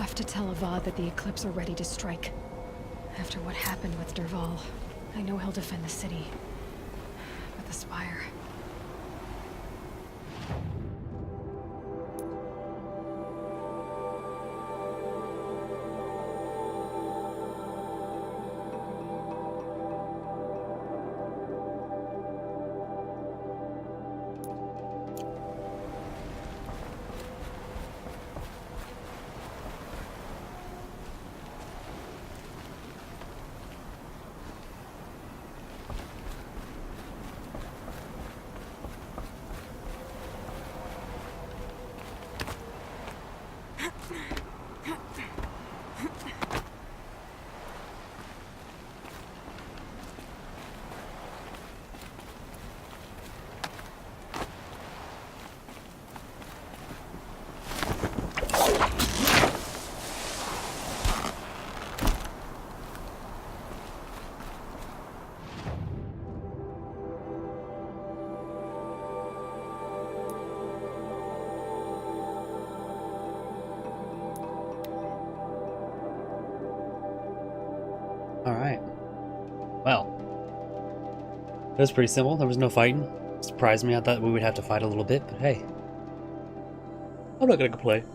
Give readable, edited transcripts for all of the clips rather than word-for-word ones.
have to tell Avad that the Eclipse are ready to strike. After what happened with Dervahl, I know he'll defend the city. But the Spire... Alright. Well. It was pretty simple. There was no fighting. Surprised me. I thought we would have to fight a little bit, but hey. I'm not gonna complain.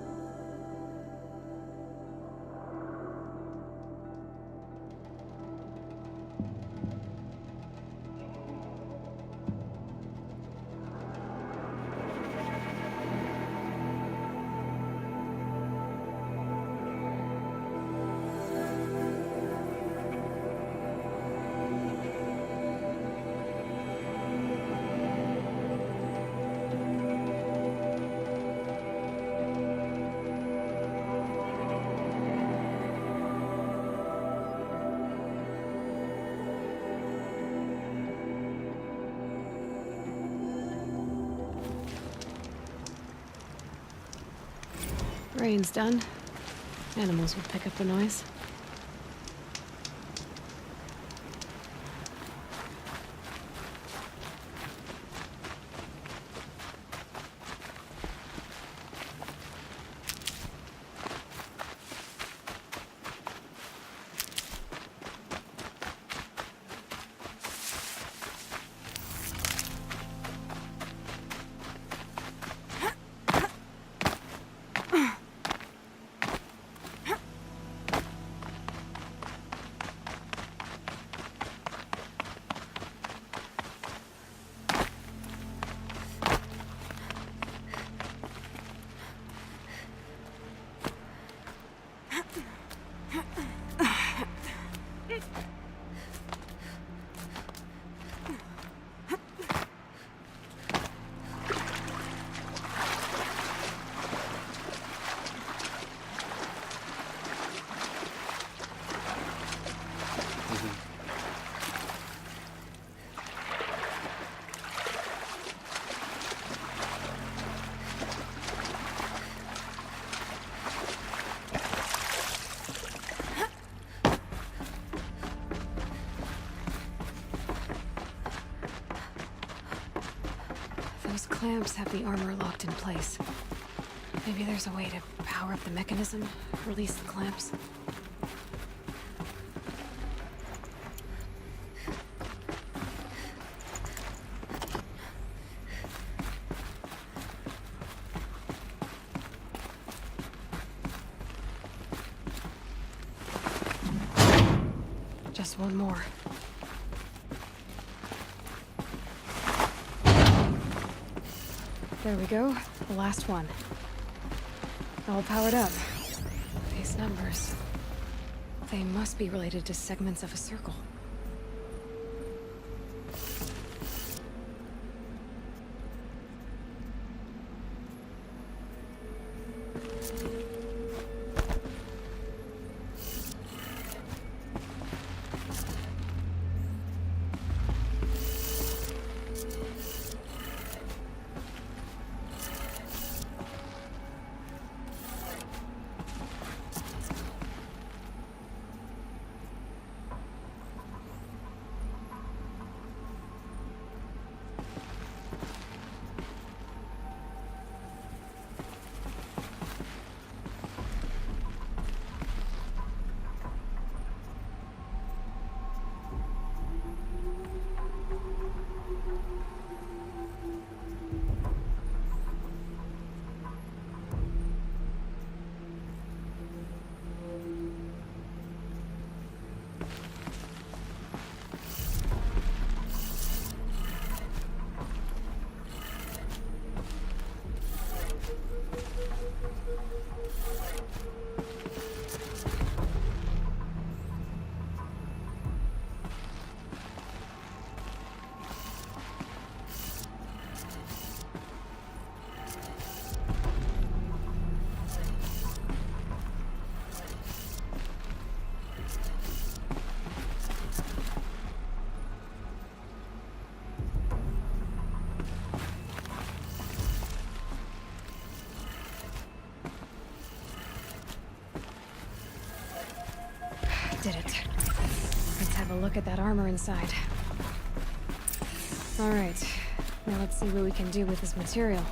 Rain's done. Animals would pick up the noise. Those clamps have the armor locked in place. Maybe there's a way to power up the mechanism, release the clamps. Just one more. There we go, the last one. All powered up. These numbers... they must be related to segments of a circle. Did it. Let's have a look at that armor inside. Alright, now let's see what we can do with this material.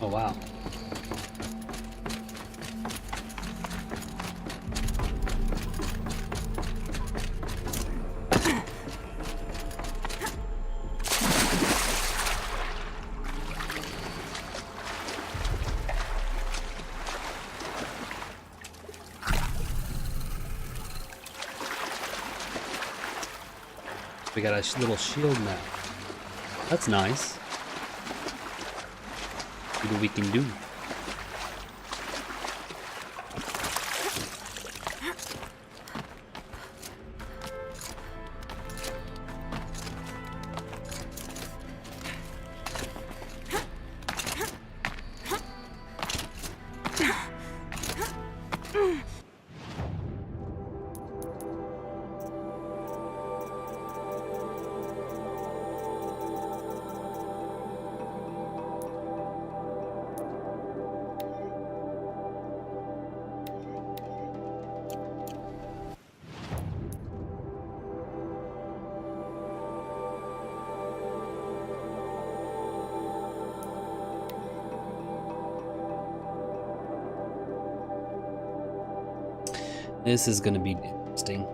Oh, wow. We got a little shield now. That's nice. See what we can do. This is gonna be interesting.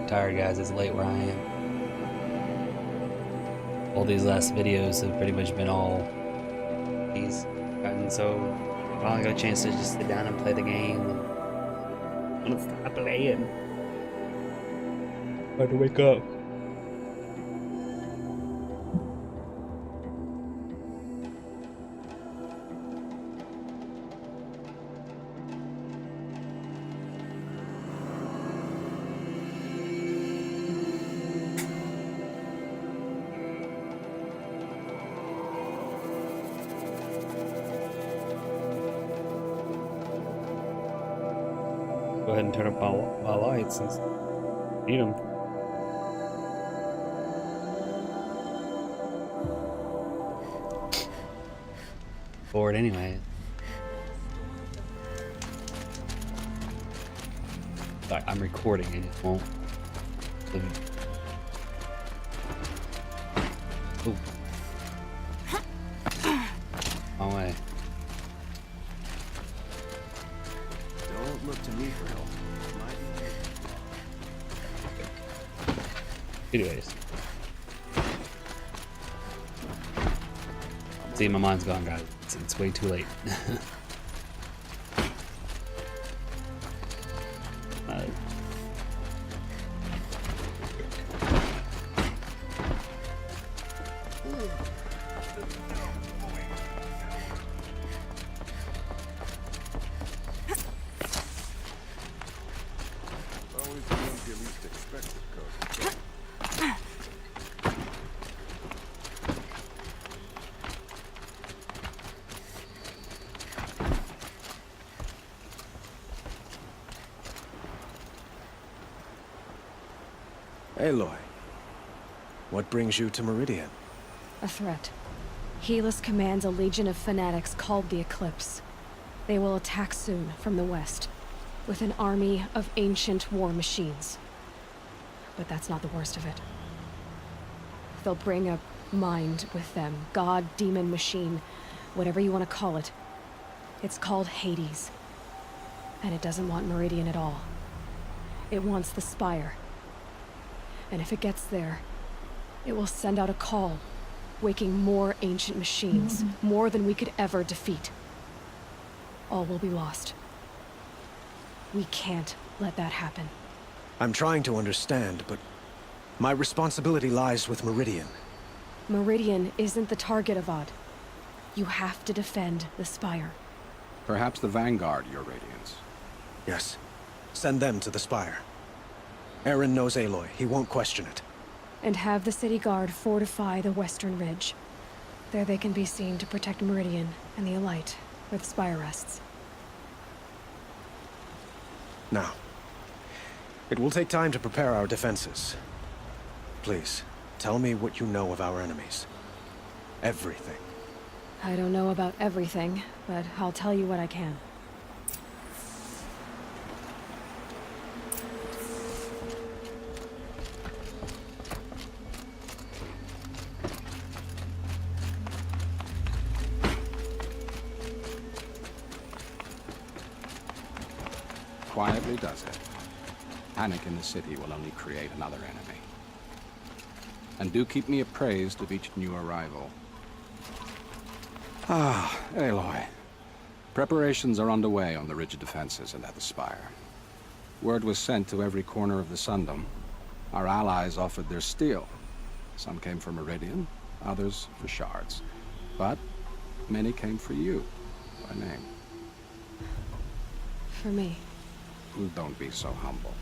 Tired, guys. It's late where I am. All these last videos have pretty much been all these, and so I finally got a chance to just sit down and play the game. And let's stop playing. Hard to wake up. Go ahead and turn up my lights and need them. Bored anyway. Sorry, I'm recording and it won't. Oh. Wrong way. Don't look to me for help. Anyways. See, my mind's gone, guys. It's way too late. Always the ones you least expect to cause. Aloy, what brings you to Meridian? A threat. Helis commands a legion of fanatics called the Eclipse. They will attack soon from the west, with an army of ancient war machines. But that's not the worst of it. They'll bring a mind with them, god, demon, machine, whatever you want to call it. It's called Hades. And it doesn't want Meridian at all. It wants the Spire. And if it gets there, it will send out a call, waking more ancient machines, more than we could ever defeat. All will be lost. We can't let that happen. I'm trying to understand, but my responsibility lies with Meridian. Meridian isn't the target, Avad. You have to defend the Spire. Perhaps the Vanguard, Your Radiance. Yes. Send them to the Spire. Aaron knows Aloy. He won't question it. And have the city guard fortify the western ridge. There they can be seen to protect Meridian and the Elite, where the Spire rests. Now, it will take time to prepare our defenses. Please, tell me what you know of our enemies. Everything. I don't know about everything, but I'll tell you what I can. Quietly does it. Panic in the city will only create another enemy. And do keep me appraised of each new arrival. Ah, Aloy. Preparations are underway on the ridge of defenses and at the Spire. Word was sent to every corner of the Sundom. Our allies offered their steel. Some came for Meridian, others for shards. But many came for you, by name. For me. Don't be so humble.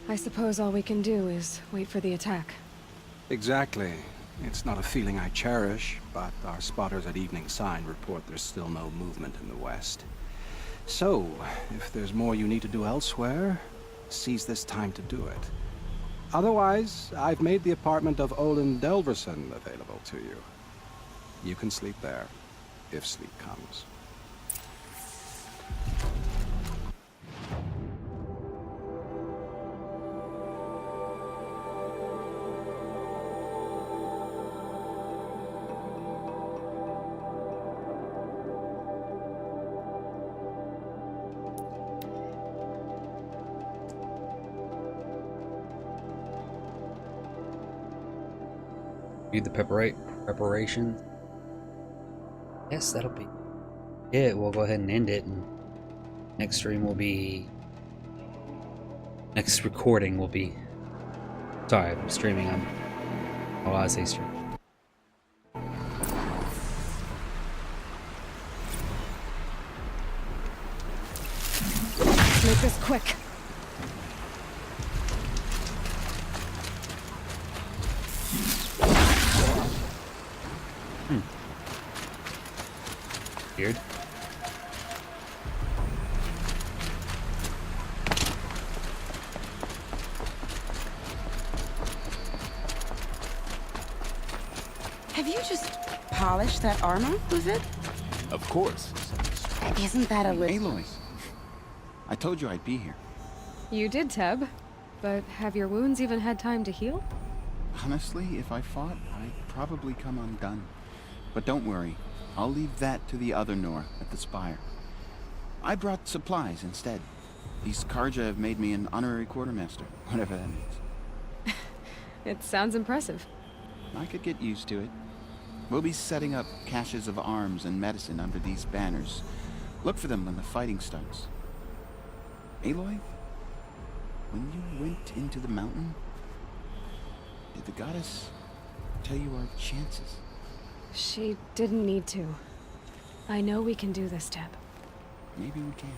I suppose all we can do is wait for the attack. Exactly. It's not a feeling I cherish, but our spotters at Evening Sign report there's still no movement in the west. So, if there's more you need to do elsewhere, seize this time to do it. Otherwise, I've made the apartment of Olin Delverson available to you. You can sleep there, if sleep comes. Do the preparation. Yes, that'll be it. We'll go ahead and end it, and next stream will be. Next recording will be. Sorry, I'm streaming. Oh, I say stream. Let's make this quick. Weird. Have you just polished that armor with it? Of course. Isn't that a little... Aloy. I told you I'd be here. You did, Teb. But have your wounds even had time to heal? Honestly, if I fought, I'd probably come undone. But don't worry, I'll leave that to the other Nora at the Spire. I brought supplies instead. These Karja have made me an honorary quartermaster, whatever that means. It sounds impressive. I could get used to it. We'll be setting up caches of arms and medicine under these banners. Look for them when the fighting starts. Aloy, when you went into the mountain, did the goddess tell you our chances? She didn't need to. I know we can do this, Teb. Maybe we can.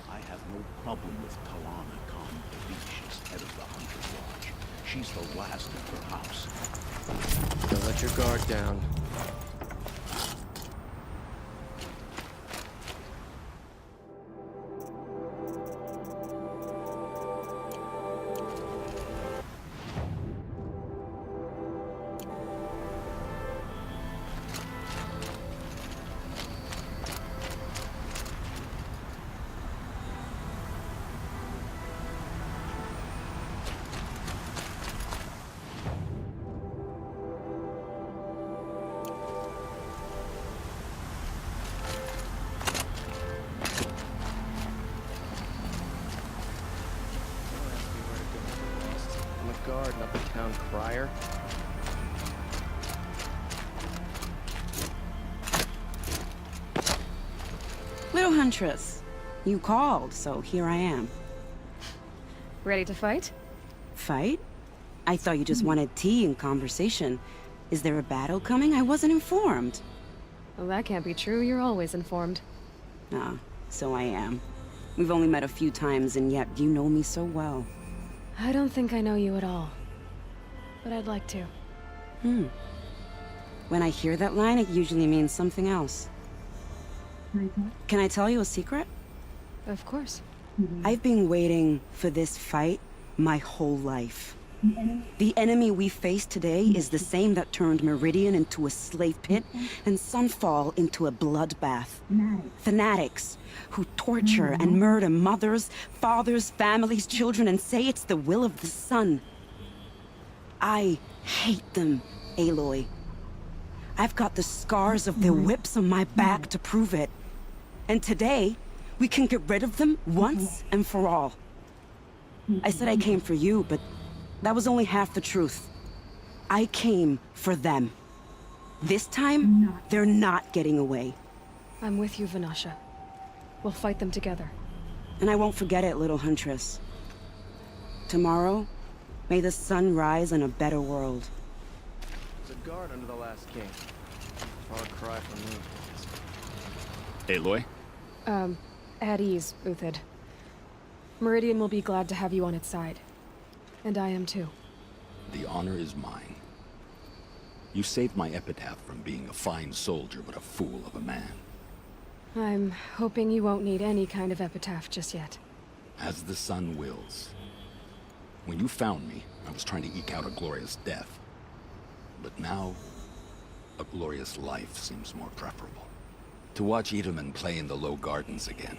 I have no problem with Talana Khan Beach as head of the Hunter's Lodge. She's the last of her house. Don't let your guard down. Guard, an up-and-town crier. Little Huntress, you called, so here I am. Ready to fight? Fight? I thought you just wanted tea and conversation. Is there a battle coming? I wasn't informed. Well, that can't be true. You're always informed. Ah, so I am. We've only met a few times, and yet you know me so well. I don't think I know you at all. But I'd like to. When I hear that line, it usually means something else. Can I tell you a secret? Of course. I've been waiting for this fight my whole life. The enemy we face today is the same that turned Meridian into a slave pit and Sunfall into a bloodbath. Fanatics who torture and murder mothers, fathers, families, children, and say it's the will of the sun. I hate them, Aloy. I've got the scars of their whips on my back to prove it. And today, we can get rid of them once and for all. I said I came for you, but that was only half the truth. I came for them. This time, they're not getting away. I'm with you, Vanasha. We'll fight them together. And I won't forget it, little Huntress. Tomorrow, may the sun rise in a better world. There's a guard under the last king. Far cry from me. Aloy? At ease, Uthid. Meridian will be glad to have you on its side. And I am too. The honor is mine. You saved my epitaph from being a fine soldier, but a fool of a man. I'm hoping you won't need any kind of epitaph just yet. As the sun wills. When you found me, I was trying to eke out a glorious death. But now, a glorious life seems more preferable. To watch Edelman play in the low gardens again.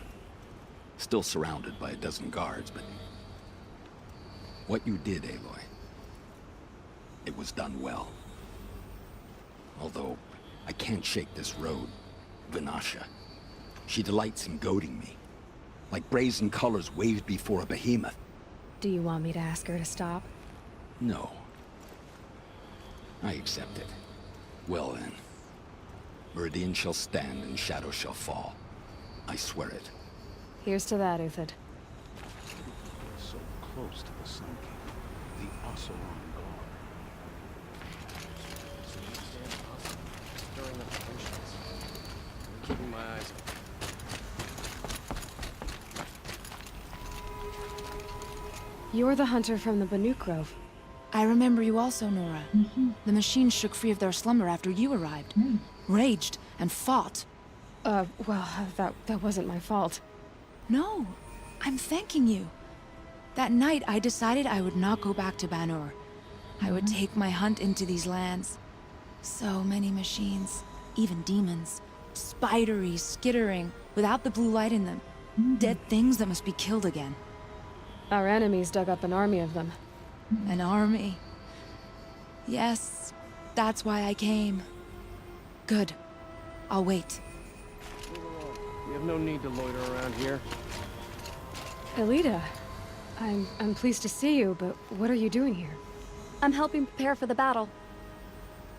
Still surrounded by a dozen guards, but... what you did, Aloy, it was done well. Although, I can't shake this road, Vanasha. She delights in goading me. Like brazen colors waved before a behemoth. Do you want me to ask her to stop? No. I accept it. Well then. Meridian shall stand and shadow shall fall. I swear it. Here's to that, Uthid. So close to the Sun King. The Oseram Guard. Stirring up the tensions. I'm keeping my eyes open. You're the hunter from the Banuk Grove. I remember you also, Nora. The machines shook free of their slumber after you arrived. Raged and fought. Well, that wasn't my fault. No, I'm thanking you. That night, I decided I would not go back to Banur. I would take my hunt into these lands. So many machines, even demons. Spidery, skittering, without the blue light in them. Dead things that must be killed again. Our enemies dug up an army of them. An army. Yes, that's why I came. Good. I'll wait. We have no need to loiter around here. Elida, I'm pleased to see you, but what are you doing here? I'm helping prepare for the battle.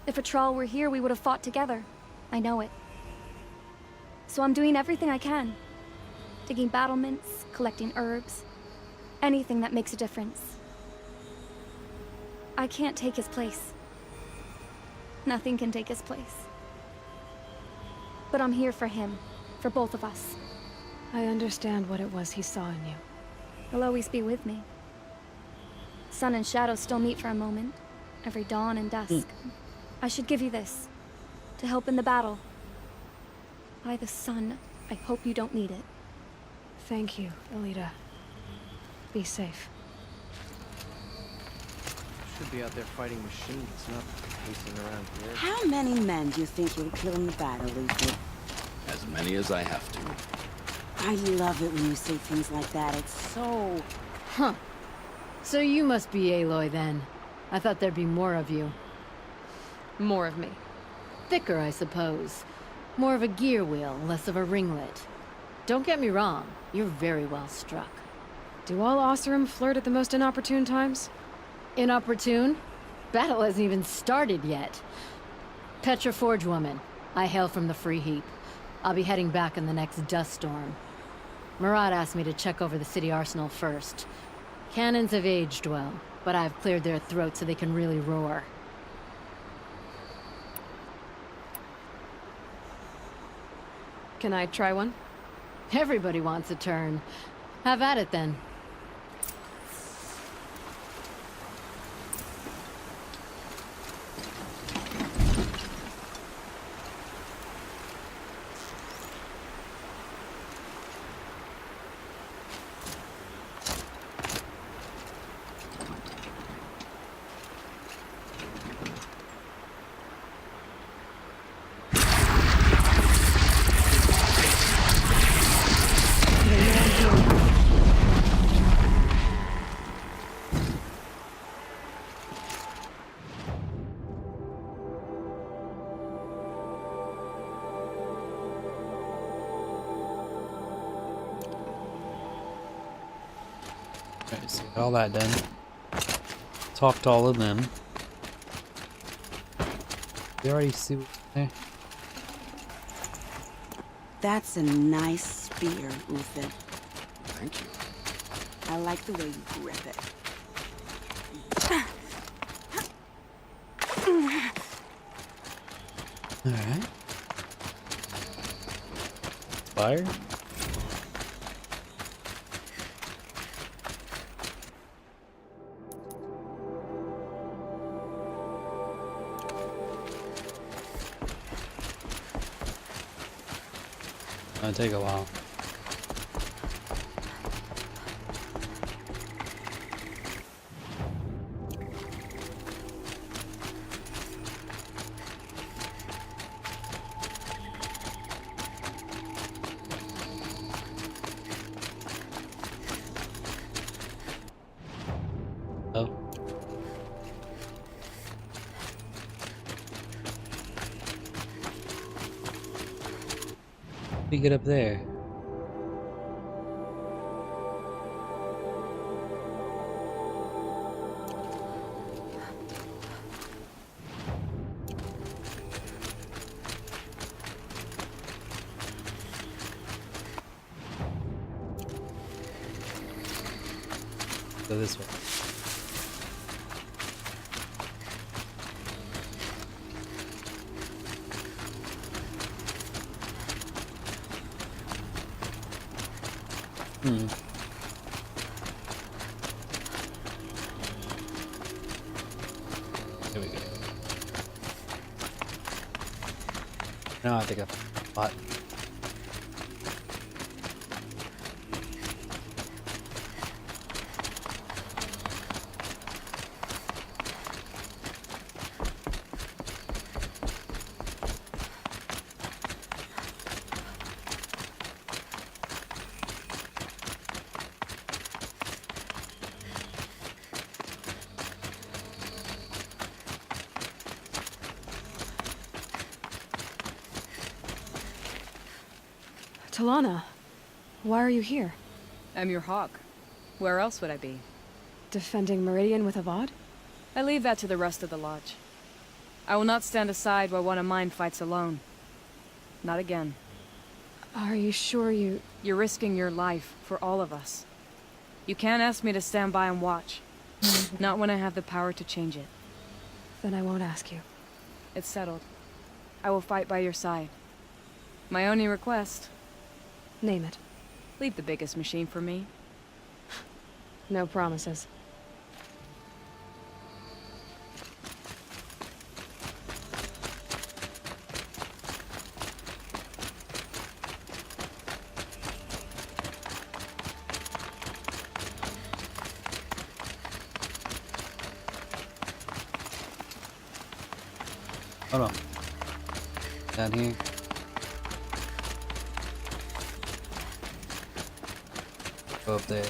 If a Thrall were here, we would have fought together. I know it. So I'm doing everything I can. Digging battlements, collecting herbs. Anything that makes a difference. I can't take his place. Nothing can take his place. But I'm here for him. For both of us. I understand what it was he saw in you. He'll always be with me. Sun and shadow still meet for a moment. Every dawn and dusk. I should give you this. To help in the battle. By the sun, I hope you don't need it. Thank you, Elida. Be safe. Should be out there fighting machines, not pacing around here. How many men do you think you'll kill in the battle, Ethan? As many as I have to. I love it when you say things like that. It's so... Huh. So you must be Aloy then. I thought there'd be more of you. More of me. Thicker, I suppose. More of a gear wheel, less of a ringlet. Don't get me wrong, you're very well struck. Do all Oseram flirt at the most inopportune times? Inopportune? Battle hasn't even started yet. Petra Forge woman. I hail from the Free Heap. I'll be heading back in the next dust storm. Murad asked me to check over the city arsenal first. Cannons have aged well, but I've cleared their throats so they can really roar. Can I try one? Everybody wants a turn. Have at it then. Okay, so got all that done. Talked to all of them. You already see what's there? That's a nice spear, Uther. Thank you. I like the way you grip it. Alright. Fire? It'll take a while. Oh. We get up there. Go this way. Here we go. No, I think I bought. Talana, why are you here? I'm your hawk. Where else would I be? Defending Meridian with Avad? I leave that to the rest of the Lodge. I will not stand aside while one of mine fights alone. Not again. Are you sure you... You're risking your life for all of us. You can't ask me to stand by and watch. Not when I have the power to change it. Then I won't ask you. It's settled. I will fight by your side. My only request, Name it. leave the biggest machine for me. No promises. Hold on. Down here. Go up there.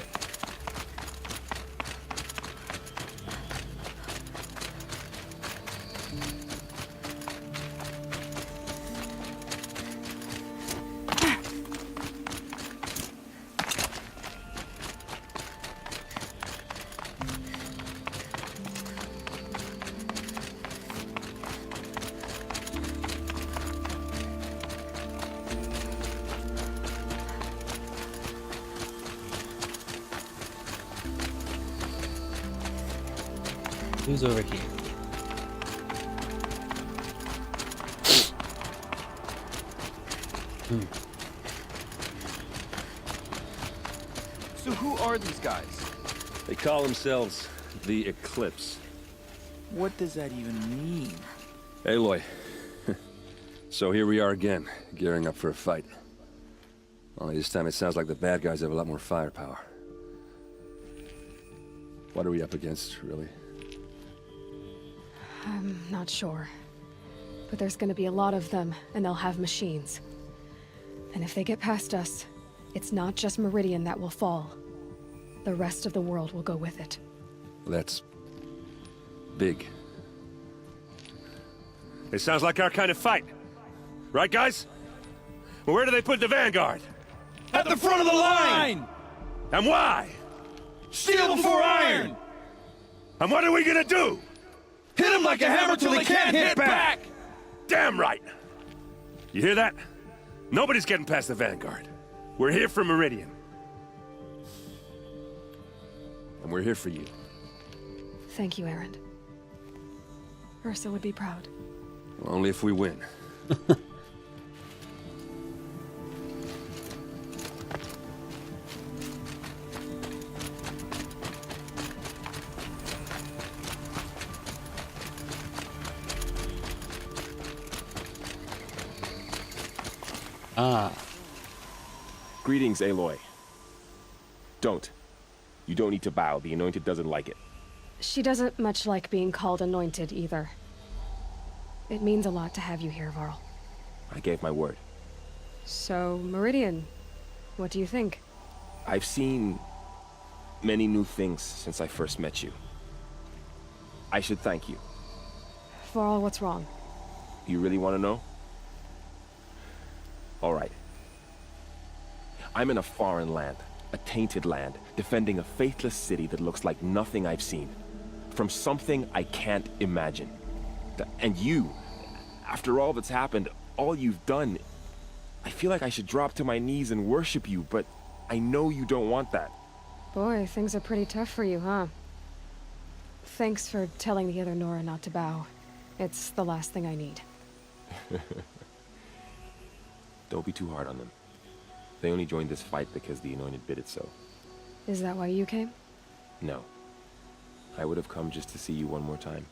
Who's over here? So who are these guys? They call themselves the Eclipse. What does that even mean? Aloy. So here we are again, gearing up for a fight. Only this time it sounds like the bad guys have a lot more firepower. What are we up against, really? I'm not sure. But there's gonna be a lot of them, and they'll have machines. And if they get past us, it's not just Meridian that will fall. The rest of the world will go with it. That's... big. It sounds like our kind of fight. Right, guys? Well, where do they put the Vanguard? At the front of the line! And why? Steel before iron! And what are we gonna do? Hit them like a hammer till they can't hit back! Damn right! You hear that? Nobody's getting past the Vanguard. We're here for Meridian. And we're here for you. Thank you, Erend. Ursa would be proud. Only if we win. Ah. Greetings, Aloy. Don't. You don't need to bow. The Anointed doesn't like it. She doesn't much like being called anointed, either. It means a lot to have you here, Varl. I gave my word. So, Meridian, what do you think? I've seen many new things since I first met you. I should thank you. Varl, what's wrong? You really want to know? All right. I'm in a foreign land, a tainted land, defending a faithless city that looks like nothing I've seen. From something I can't imagine. And you, after all that's happened, all you've done, I feel like I should drop to my knees and worship you, but I know you don't want that. Boy, things are pretty tough for you, huh? Thanks for telling the other Nora not to bow. It's the last thing I need. Don't be too hard on them. They only joined this fight because the Anointed bid it so. Is that why you came? No. I would have come just to see you one more time.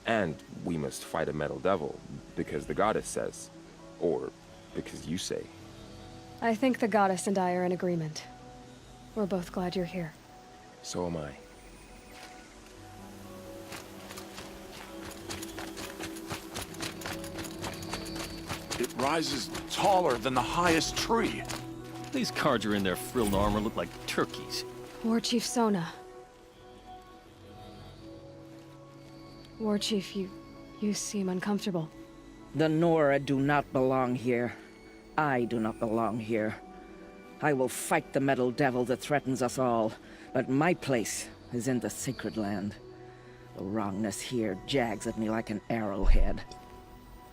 And we must fight a metal devil, because the goddess says. Or because you say. I think the goddess and I are in agreement. We're both glad you're here. So am I. It rises taller than the highest tree. These Carja in their frilled armor look like turkeys. War Chief Sona. War Chief, you seem uncomfortable. The Nora do not belong here. I do not belong here. I will fight the metal devil that threatens us all, but my place is in the sacred land. The wrongness here jags at me like an arrowhead.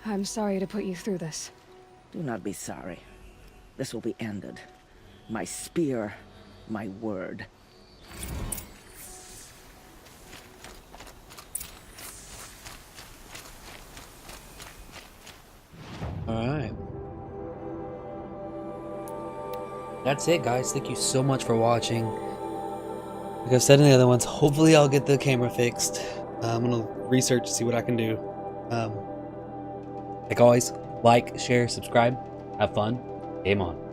I'm sorry to put you through this. Do not be sorry. This will be ended. My spear, my word. Alright. That's it, guys. Thank you so much for watching. Like I've said in the other ones, hopefully I'll get the camera fixed. I'm gonna research, see what I can do. Like always, like, share, subscribe, have fun, game on.